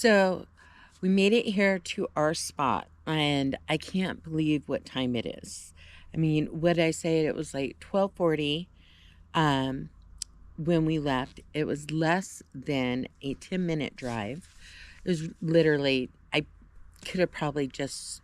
So we made it here to our spot, and I can't believe what time it is. I mean, what did I say? It was like 12:40 um, when we left. It was less than a 10-minute drive. It was literally, I could have probably just,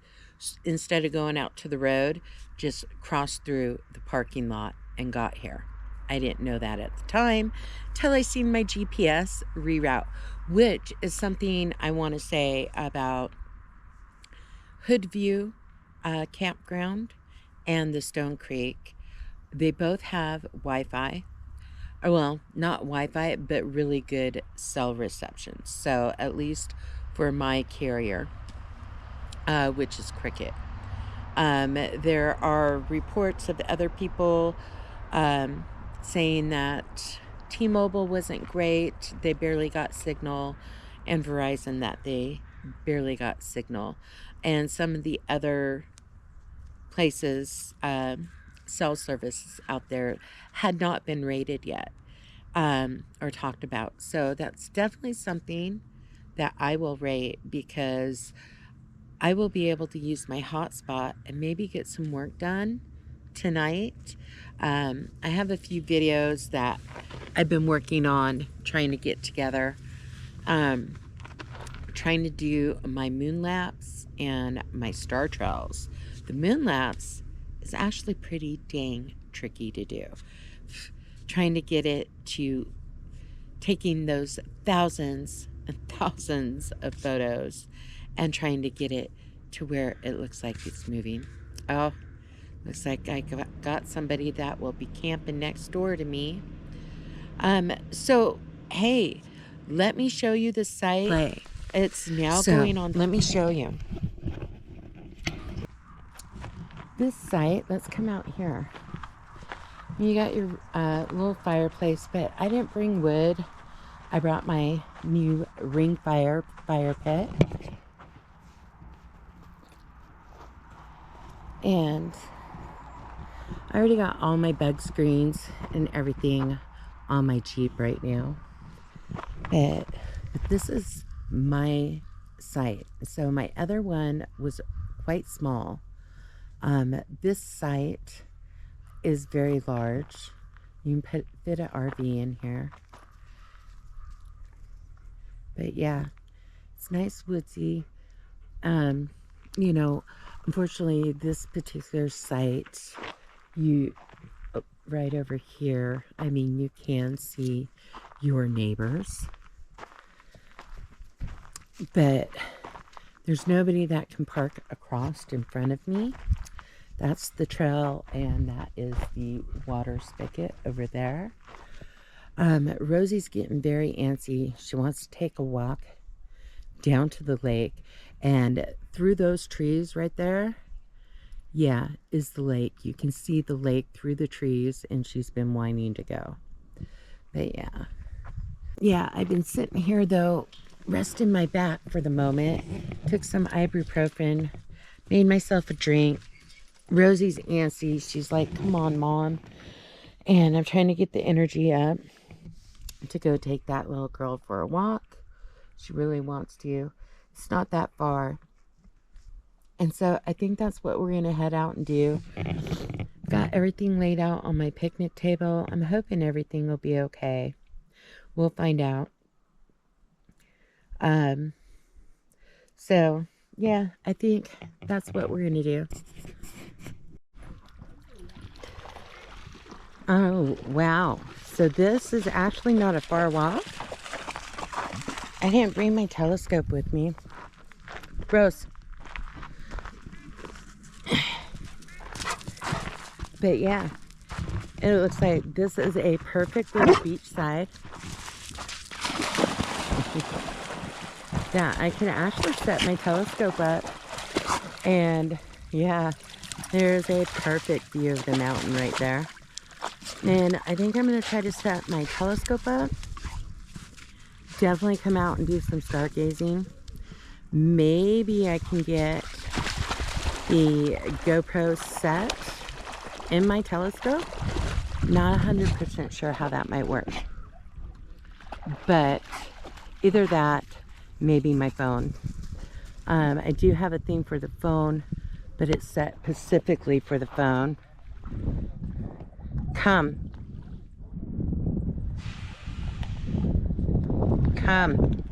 instead of going out to the road, just crossed through the parking lot and got here. I didn't know that at the time till I seen my GPS reroute, which is something I want to say about Hoodview Campground and the Stone Creek. They both have Wi-Fi. Well, not Wi-Fi, but really good cell reception. So at least for my carrier, which is Cricket. There are reports of other people saying that T-Mobile wasn't great, they barely got signal, and Verizon that they barely got signal. And some of the other places, cell services out there had not been rated yet or talked about. So that's definitely something that I will rate, because I will be able to use my hotspot and maybe get some work done tonight. I have a few videos that I've been working on trying to get together. Trying to do my moon lapse and my star trails. The moon lapse is actually pretty dang tricky to do. Trying to get it to taking those thousands and thousands of photos and trying to get it to where it looks like it's moving. Oh, looks like I got somebody that will be camping next door to me. So, hey, let me show you the site. Play. It's now going on. Let me show you. This site, let's come out here. You got your little fireplace, but I didn't bring wood. I brought my new ring fire pit. And I already got all my bug screens and everything on my Jeep right now. But this is my site. So my other one was quite small. This site is very large. You can fit an RV in here. But yeah, it's nice woodsy. You know, unfortunately, this particular site, right over here, I mean, you can see your neighbors, but there's nobody that can park across in front of me. That's the trail, and that is the water spigot over there. Rosie's getting very antsy. She wants to take a walk down to the lake, and through those trees right there, yeah, is the lake. You can see the lake through the trees, and she's been whining to go. But yeah, I've been sitting here though, resting my back for the moment. Took some ibuprofen, made myself a drink. Rosie's antsy. She's like, come on, Mom. And I'm trying to get the energy up to go take that little girl for a walk. She really wants to. It's not that far. And so I think that's what we're going to head out and do. Got everything laid out on my picnic table. I'm hoping everything will be okay. We'll find out. So, yeah, I think that's what we're going to do. Oh, wow. So this is actually not a far walk. I didn't bring my telescope with me. Gross. But yeah, it looks like this is a perfect little beach side. Yeah, I can actually set my telescope up, and yeah, there's a perfect view of the mountain right there. And I think I'm going to try to set my telescope up. Definitely come out and do some stargazing. Maybe I can get the GoPro set in my telescope. Not 100% sure how that might work. But either that, maybe my phone. I do have a thing for the phone, but it's set specifically for the phone. Come. Come.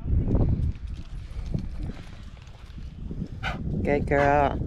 Good girl.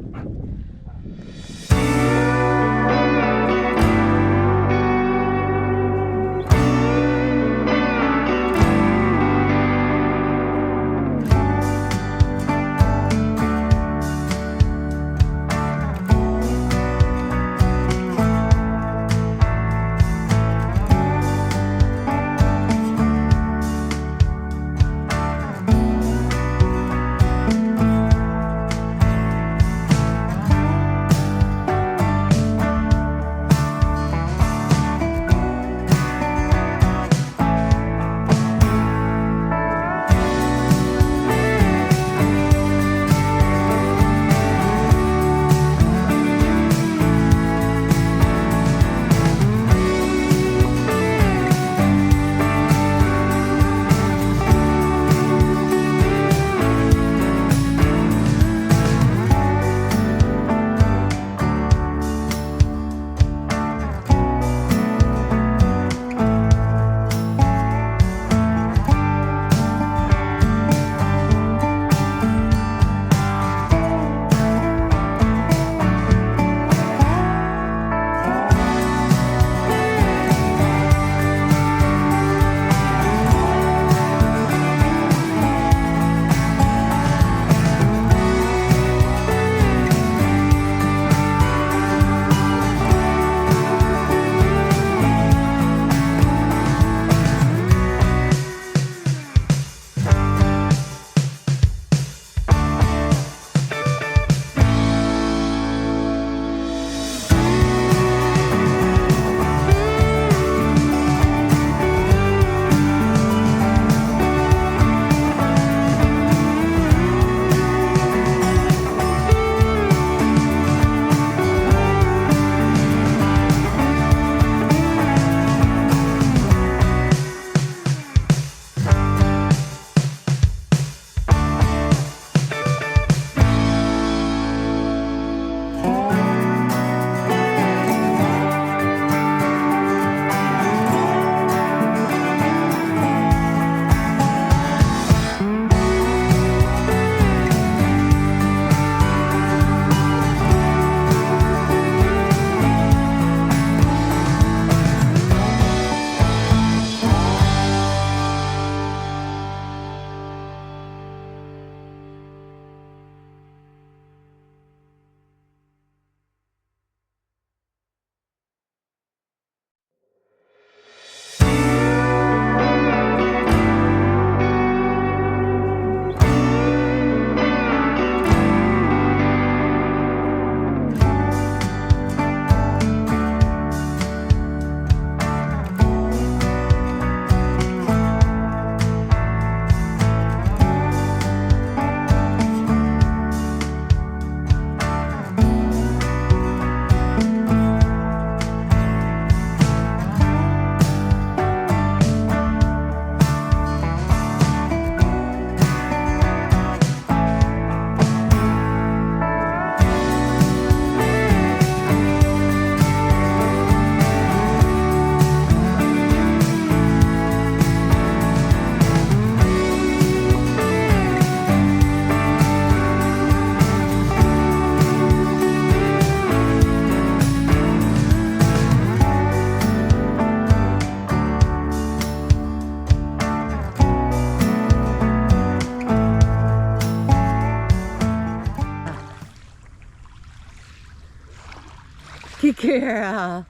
Good girl.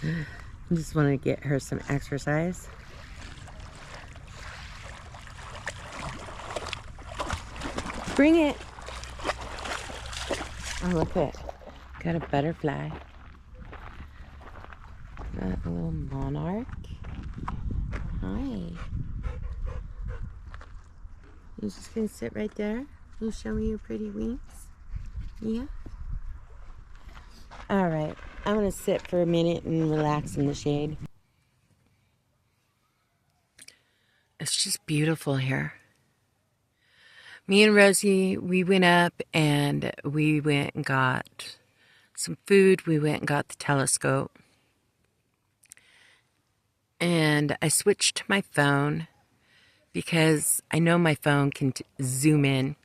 I just want to get her some exercise. Bring it. Oh, look at it. Got a butterfly. Got a little monarch. Hi. You're just going to sit right there? You show me your pretty wings? Yeah? Alright. I'm going to sit for a minute and relax in the shade. It's just beautiful here. Me and Rosie, we went up and we went and got some food. We went and got the telescope. And I switched to my phone because I know my phone can zoom in.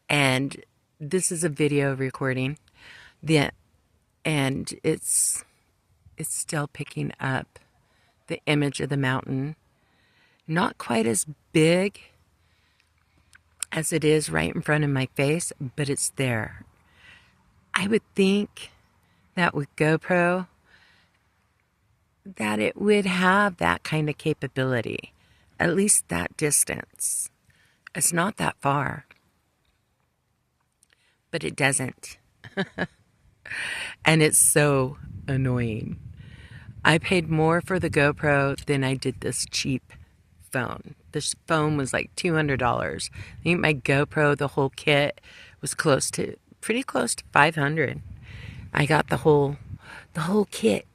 And this is a video recording. And it's still picking up the image of the mountain. Not quite as big as it is right in front of my face, but it's there. I would think that with GoPro, that it would have that kind of capability, at least that distance. It's not that far, but it doesn't. And it's so annoying. I paid more for the GoPro than I did this cheap phone. This phone was like $200. I think my GoPro, the whole kit, was pretty close to $500. I got the whole kit,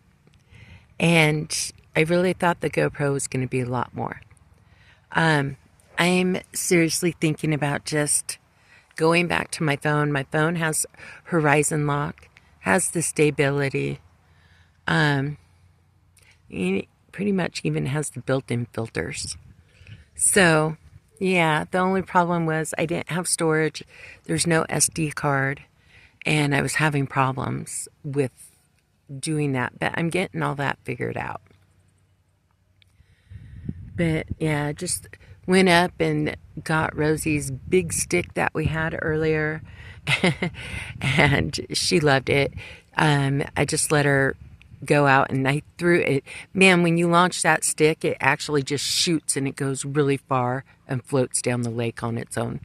and I really thought the GoPro was going to be a lot more. I'm seriously thinking about just going back to my phone. My phone has horizon lock, has the stability. It pretty much even has the built-in filters. So, yeah, the only problem was I didn't have storage. There's no SD card, and I was having problems with doing that. But I'm getting all that figured out. But, yeah, just went up and got Rosie's big stick that we had earlier, and she loved it. I just let her go out and I threw it. Man, when you launch that stick, it actually just shoots and it goes really far and floats down the lake on its own.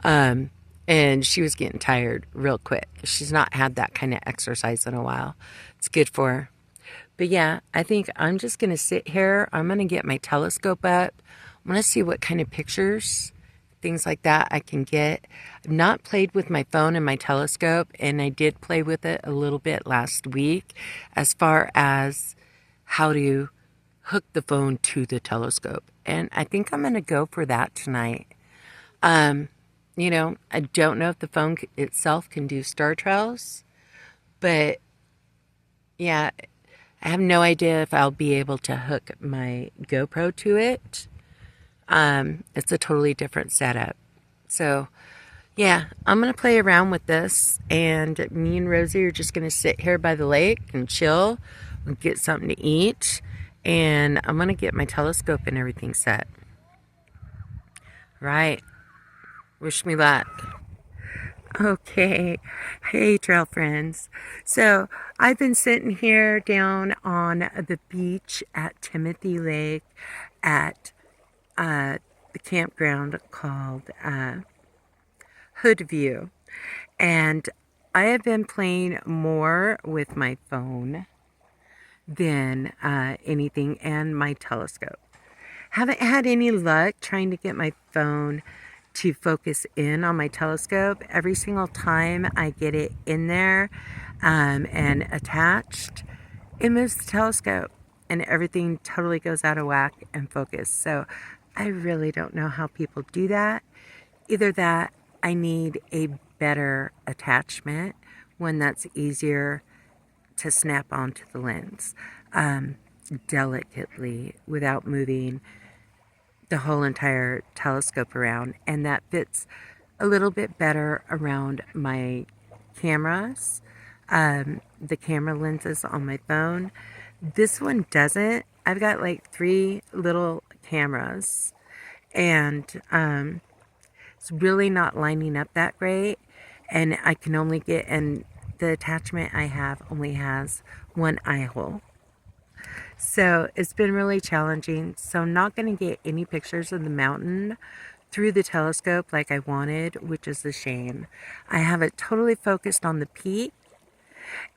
And she was getting tired real quick. She's not had that kind of exercise in a while. It's good for her. But yeah, I think I'm just going to sit here. I'm going to get my telescope up. I'm going to see what kind of pictures, things like that I can get. I've not played with my phone and my telescope, and I did play with it a little bit last week as far as how to hook the phone to the telescope. And I think I'm going to go for that tonight. You know, I don't know if the phone itself can do star trails, but yeah, I have no idea if I'll be able to hook my GoPro to it. It's a totally different setup. So, yeah, I'm going to play around with this, and me and Rosie are just going to sit here by the lake and chill and get something to eat, and I'm going to get my telescope and everything set. Right. Wish me luck. Okay. Hey, trail friends. So, I've been sitting here down on the beach at Timothy Lake at the campground called Hood View, and I have been playing more with my phone than anything, and my telescope. Haven't had any luck trying to get my phone to focus in on my telescope. Every single time I get it in there and attached, it moves the telescope and everything totally goes out of whack and focus. So I really don't know how people do that. Either that, I need a better attachment, one that's easier to snap onto the lens delicately without moving the whole entire telescope around, and that fits a little bit better around my cameras, the camera lenses on my phone. This one doesn't. I've got like 3 little cameras, and it's really not lining up that great, and I can only get, and the attachment I have only has 1 eye hole. So it's been really challenging. So I'm not going to get any pictures of the mountain through the telescope like I wanted, which is a shame. I have it totally focused on the peak,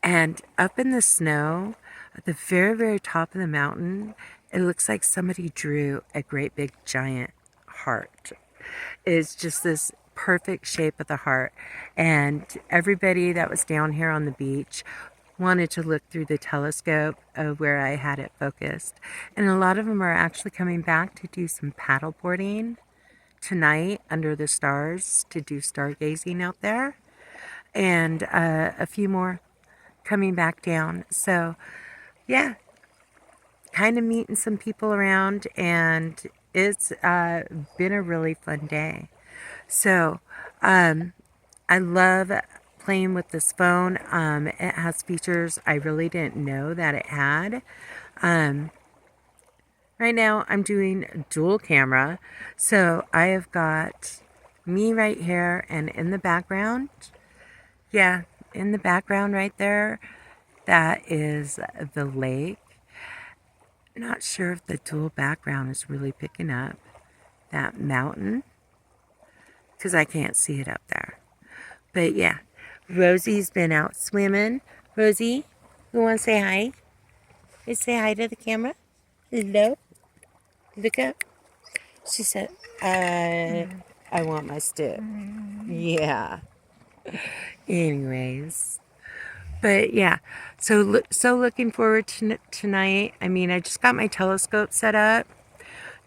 and up in the snow at the very, very top of the mountain, it looks like somebody drew a great big giant heart. It's just this perfect shape of the heart, and everybody that was down here on the beach wanted to look through the telescope of where I had it focused, and a lot of them are actually coming back to do some paddle boarding tonight under the stars to do stargazing out there, and a few more coming back down. So yeah, kind of meeting some people around, and it's been a really fun day. So I love playing with this phone. It has features I really didn't know that it had. Right now I'm doing dual camera, so I have got me right here, and in the background, yeah, in the background right there, that is the lake. Not sure if the dual background is really picking up that mountain, because I can't see it up there. But yeah, Rosie's been out swimming. Rosie, you want to say hi? You say hi to the camera? Hello? Look up. She said, I want my stick. Yeah. Anyways. But yeah, so looking forward to tonight. I mean, I just got my telescope set up.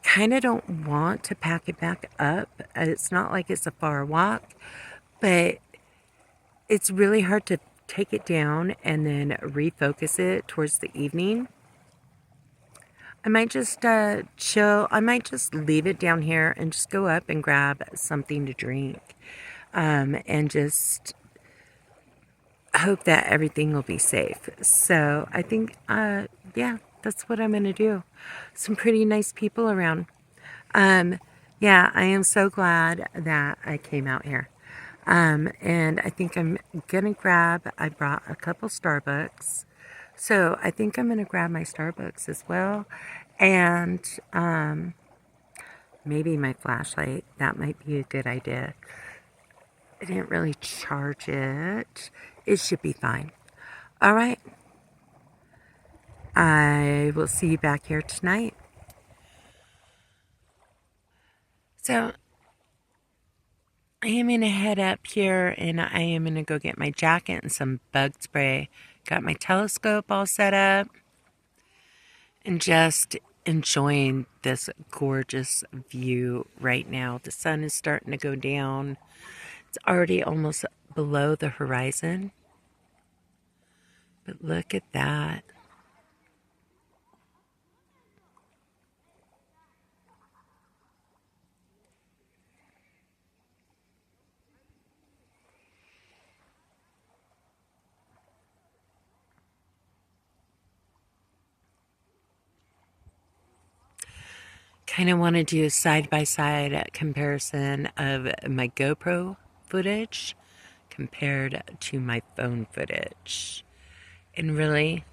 Kind of don't want to pack it back up. It's not like it's a far walk, but it's really hard to take it down and then refocus it towards the evening. I might just chill. I might just leave it down here and just go up and grab something to drink, and just hope that everything will be safe. So I think, yeah, that's what I'm going to do. Some pretty nice people around. Yeah, I am so glad that I came out here. And I think I'm going to I brought a couple Starbucks. So I think I'm going to grab my Starbucks as well. And maybe my flashlight. That might be a good idea. I didn't really charge it. It should be fine. All right. I will see you back here tonight. So I am going to head up here, and I am going to go get my jacket and some bug spray. Got my telescope all set up, and just enjoying this gorgeous view right now. The sun is starting to go down. It's already almost below the horizon. But look at that. Kind of want to do a side-by-side comparison of my GoPro footage compared to my phone footage. And really,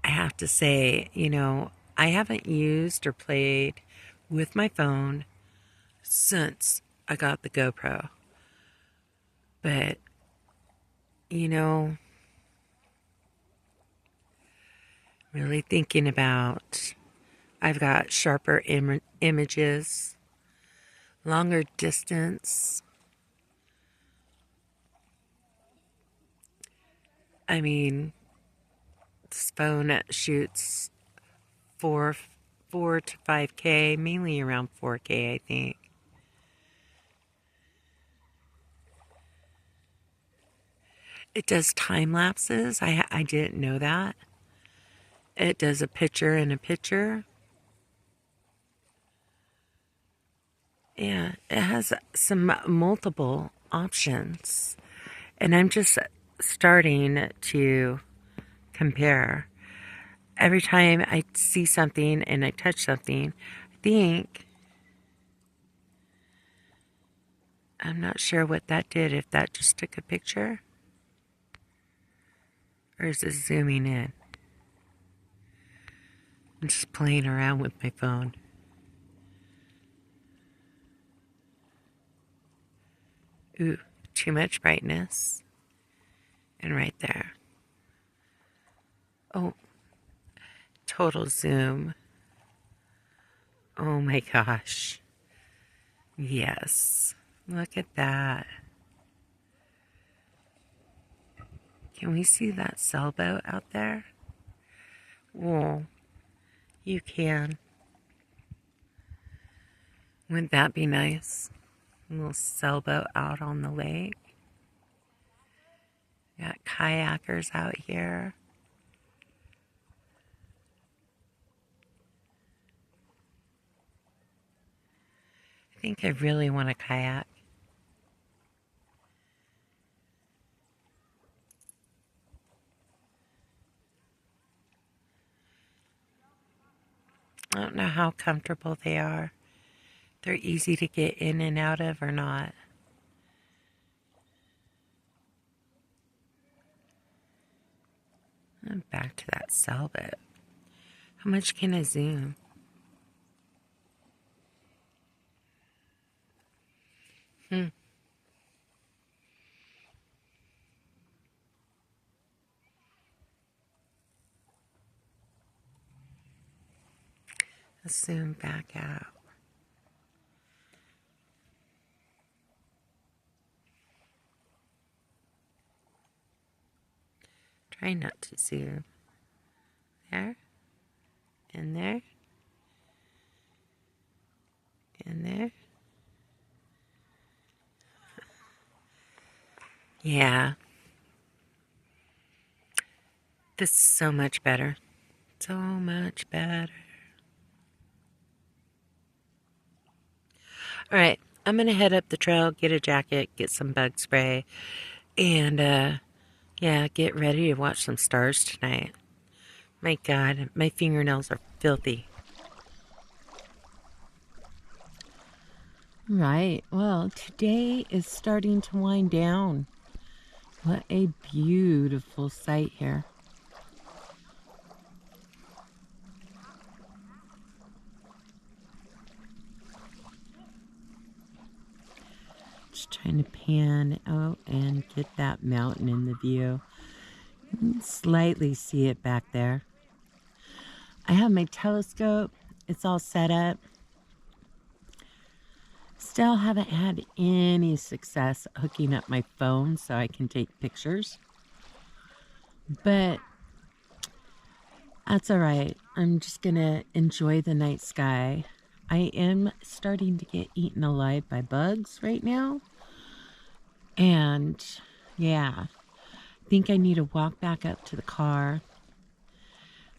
I have to say, I haven't used or played with my phone since I got the GoPro. But, really thinking about, I've got sharper images, longer distance. I mean, this phone shoots 4 to 5K, mainly around 4K, I think. It does time lapses. I didn't know that. It does a picture in a picture. Yeah, it has some multiple options. And I'm just starting to compare. Every time I see something and I touch something, I think, I'm not sure what that did, if that just took a picture, or is it zooming in? I'm just playing around with my phone. Ooh, too much brightness. And right there. Oh, total zoom. Oh my gosh. Yes. Look at that. Can we see that sailboat out there? Whoa. You can. Wouldn't that be nice? A little sailboat out on the lake. Got kayakers out here. I think I really want a kayak. I don't know how comfortable they are. They're easy to get in and out of or not. And back to that sailboat. How much can I zoom? Let's zoom back out. Try not to zoom. There. And there. And there. Yeah. This is so much better. So much better. All right. I'm going to head up the trail, get a jacket, get some bug spray, and, yeah, get ready to watch some stars tonight. My God, my fingernails are filthy. Right. Well, today is starting to wind down. What a beautiful sight here. Just trying to pan out and get that mountain in the view. You can slightly see it back there. I have my telescope. It's all set up. Still haven't had any success hooking up my phone so I can take pictures. But that's all right. I'm just going to enjoy the night sky. I am starting to get eaten alive by bugs right now. And yeah, I think I need to walk back up to the car.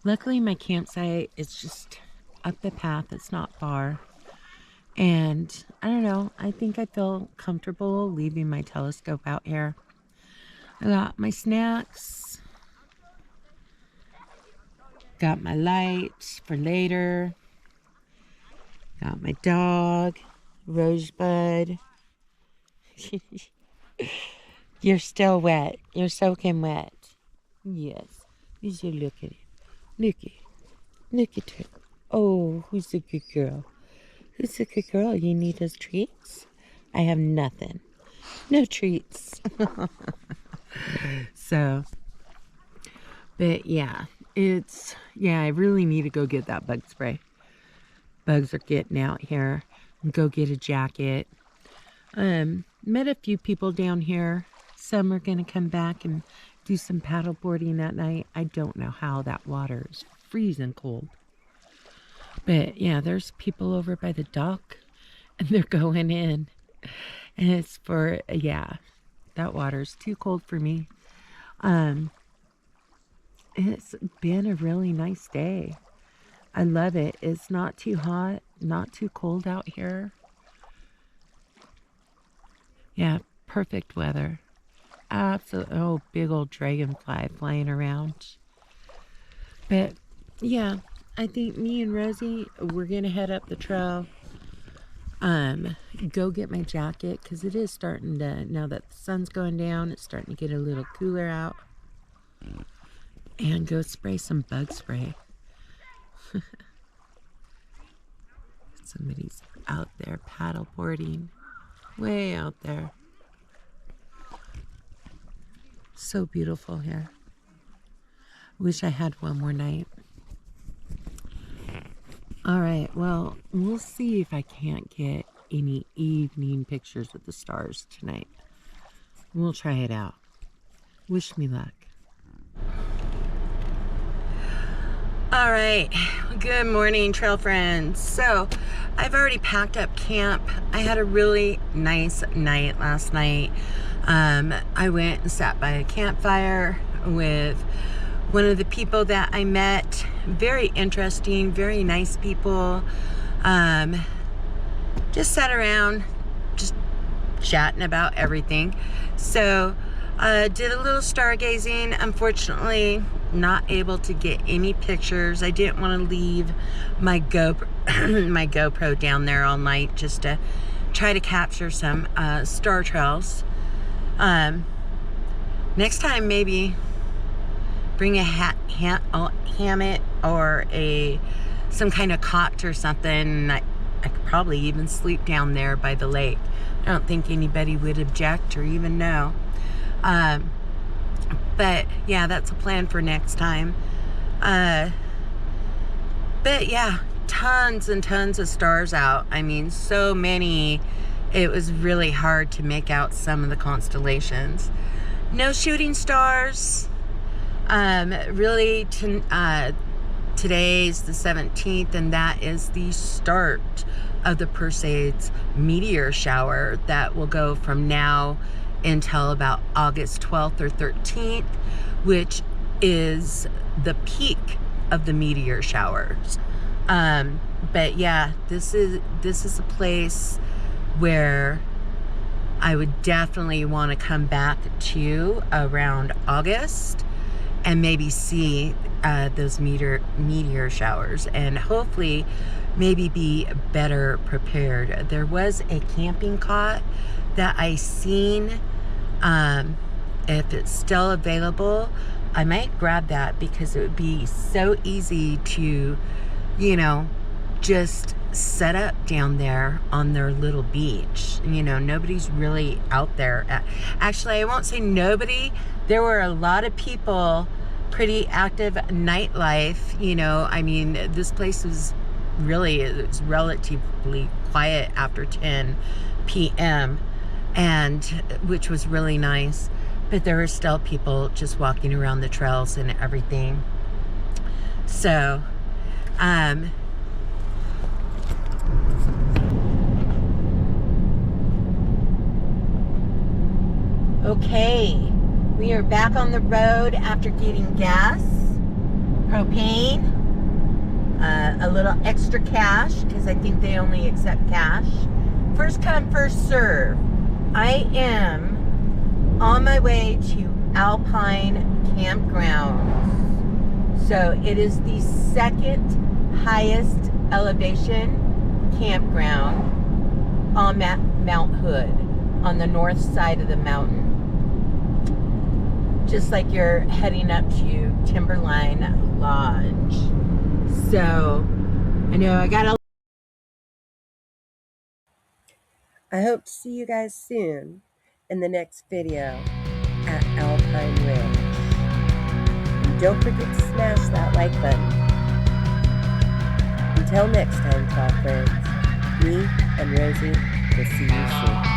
Luckily, my campsite is just up the path. It's not far. And I don't know, I think I feel comfortable leaving my telescope out here. I got my snacks. Got my light for later. Got my dog, Rosebud. You're still wet. You're soaking wet. Yes. You should look at it. Look at it. Look at her. Oh, who's a good girl? Who's a good girl? You need those treats? I have nothing. No treats. So, but yeah, I really need to go get that bug spray. Bugs are getting out here. Go get a jacket. Met a few people down here. Some are going to come back and do some paddle boarding that night. I don't know how that water is freezing cold. But yeah, there's people over by the dock and they're going in. And it's for, yeah, that water's too cold for me. It's been a really nice day. I love it. It's not too hot, not too cold out here. Yeah, perfect weather. Absolutely. Oh, big old dragonfly flying around. But yeah, I think me and Rosie, we're going to head up the trail. Go get my jacket because it is starting to, now that the sun's going down, it's starting to get a little cooler out. And go spray some bug spray. Somebody's out there paddle boarding. Way out there. So beautiful here. Wish I had one more night. All right, well, we'll see if I can't get any evening pictures of the stars tonight. We'll try it out. Wish me luck. All right, good morning, trail friends. So I've already packed up camp. I had a really nice night last night. I went and sat by a campfire with one of the people that I met. Very interesting, very nice people. Just sat around, just chatting about everything. So did a little stargazing. Unfortunately, not able to get any pictures. I didn't want to leave my GoPro down there all night just to try to capture some star trails. Next time, maybe bring a hammock or some kind of cot or something. I could probably even sleep down there by the lake. I don't think anybody would object or even know. But yeah, that's a plan for next time. But yeah, tons and tons of stars out. I mean, so many. It was really hard to make out some of the constellations. No shooting stars. Really, today's the 17th, and that is the start of the Perseids meteor shower that will go from now until about August 12th or 13th, which is the peak of the meteor showers. But yeah, this is a place where I would definitely want to come back to around August and maybe see those meteor showers, and hopefully maybe be better prepared. There was a camping cot that I seen. If it's still available, I might grab that, because it would be so easy to, just set up down there on their little beach. Nobody's really out there. Actually, I won't say nobody. There were a lot of people, pretty active nightlife. I mean, this place was it's relatively quiet after 10 p.m. and which was really nice. But there were still people just walking around the trails and everything. So, okay, we are back on the road after getting gas, propane, a little extra cash, because I think they only accept cash. First come, first serve. I am on my way to Alpine Campgrounds. So it is the second highest elevation campground on Mount Hood, on the north side of the mountain. Just like you're heading up to Timberline Lodge. So I know I hope to see you guys soon in the next video at Alpine Ridge. And don't forget to smash that like button. Until next time, tall friends, me and Rosie will see you soon.